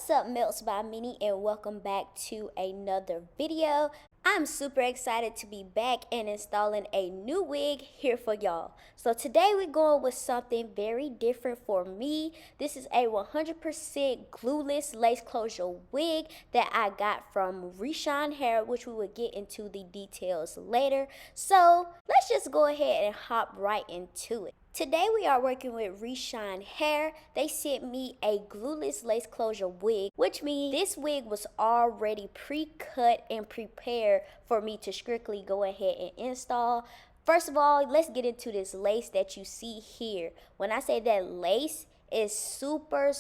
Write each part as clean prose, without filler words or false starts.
What's up, Melts by Minnie, and welcome back to another video. I'm super excited to be back and installing a new wig here for y'all. So today we're going with something very different for me. This is a 100% glueless lace closure wig that I got from Reshine Hair, which we will get into the details later. So let's just go ahead and hop right into it. Today we are working with Reshine Hair. They sent me a glueless lace closure wig, which means this wig was already pre-cut and prepared for me to strictly go ahead and install. First of all, let's get into this lace that you see here. When I say that lace is super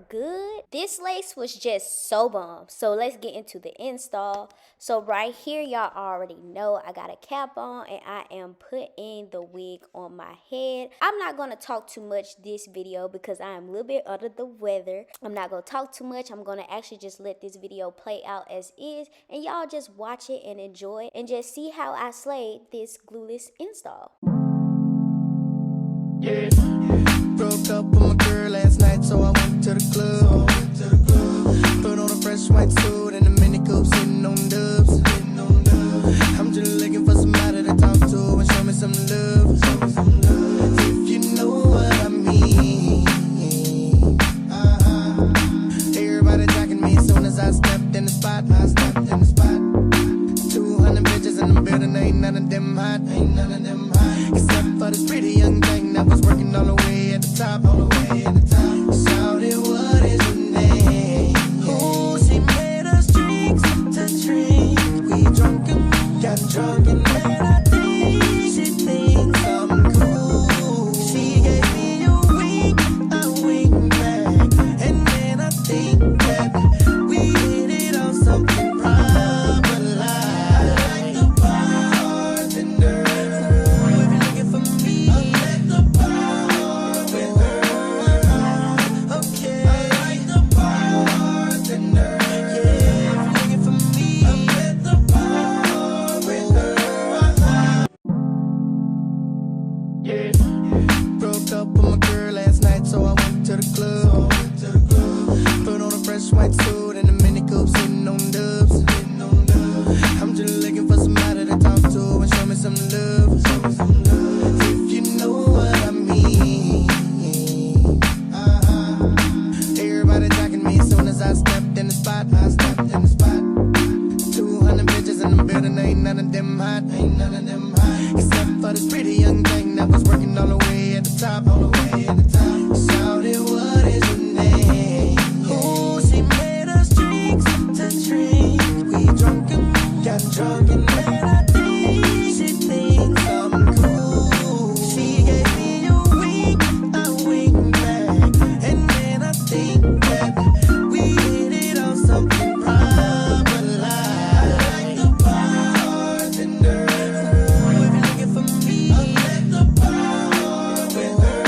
good, this lace was just so bomb. So let's get into the install. So right here, y'all already know I got a cap on and I am putting the wig on my head. I'm not going to talk too much this video because I am a little bit under the weather. I'm not going to talk too much. I'm going to actually just let this video play out as is, and y'all just watch it and enjoy and just see how I slayed this glueless install. Yeah. Broke up with my girl last night, so I went to the club. Put on a fresh white suit and a mini coupe, sitting on dubs. I'm just looking for somebody to talk to and show me some love. If you know what I mean. Everybody jacking me as soon as I stepped in the spot. 200 bitches in the building, ain't none of them hot. Except for this pretty young thing that was working all the way at the top. Shouted, what is your name? Oh, she made us drink to drink. We drunk and got drunk and then I think she thinks I'm cool. She gave me a wink back, and then I think that we hit it on something proper like the bartender. If you're looking for me, I'll let the bar with her. Okay, I like the bartender. Yeah, if you're looking for me, I'll let the bar with her. Yeah. Broke up with my girl last night, so I went to the club. Put on a fresh white suit and a mini coupe, sitting on dubs. I'm just looking for somebody to talk to and show me some love. If you know what I mean. Everybody jacking me as soon as I stepped in the spot. 200 bitches in the building, ain't none of them hot. Except for this pretty young thing that was working all the way at the top. Shouted, what is your name? Oh, she made us drink to drink. We drunk and got drunk and then I think she thinks I'm cool. She gave me a wink back, and then I think that we hit it on something proper like the bartender. If you're looking for me, I'll let the bar with her.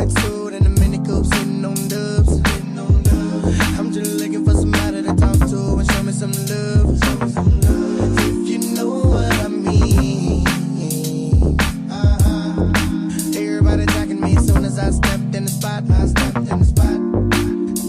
white suit and a mini coupe sitting on dubs. I'm just looking for somebody to talk to and show me some love. If you know what I mean. Everybody jacking me as soon as I stepped in the spot.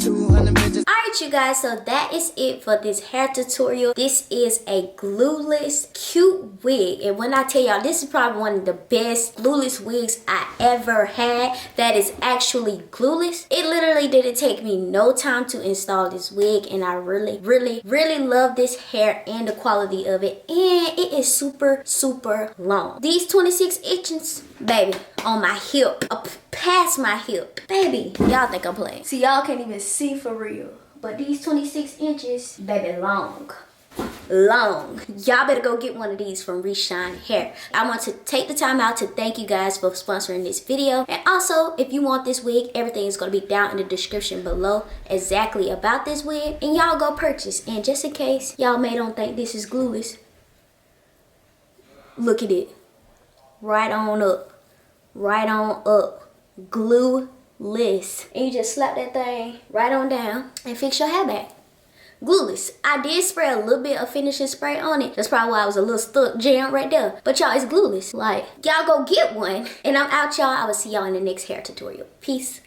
200 bitches. Alright you guys, so that is it for this hair tutorial. This is a glueless cute wig, and when I tell y'all, this is probably one of the best glueless wigs I ever had that is actually glueless. It literally didn't take me no time to install this wig, and I really love this hair and the quality of it, and it is super long. These 26 inches, baby, on my hip, up past my hip, baby. Y'all think I'm playing? See, y'all can't even see for real, but these 26 inches, baby, long. Y'all better go get one of these from Reshine Hair. I want to take the time out to thank you guys for sponsoring this video, and also if you want this wig, everything is going to be down in the description below exactly about this wig, and y'all go purchase. And just in case y'all may don't think this is glueless, look at it, right on up, glueless, and you just slap that thing right on down and fix your hair back. Glueless. I did spray a little bit of finishing spray on it. That's probably why I was a little stuck jammed right there. But y'all, it's glueless. Like, y'all go get one. And I'm out, y'all. I will see y'all in the next hair tutorial. Peace.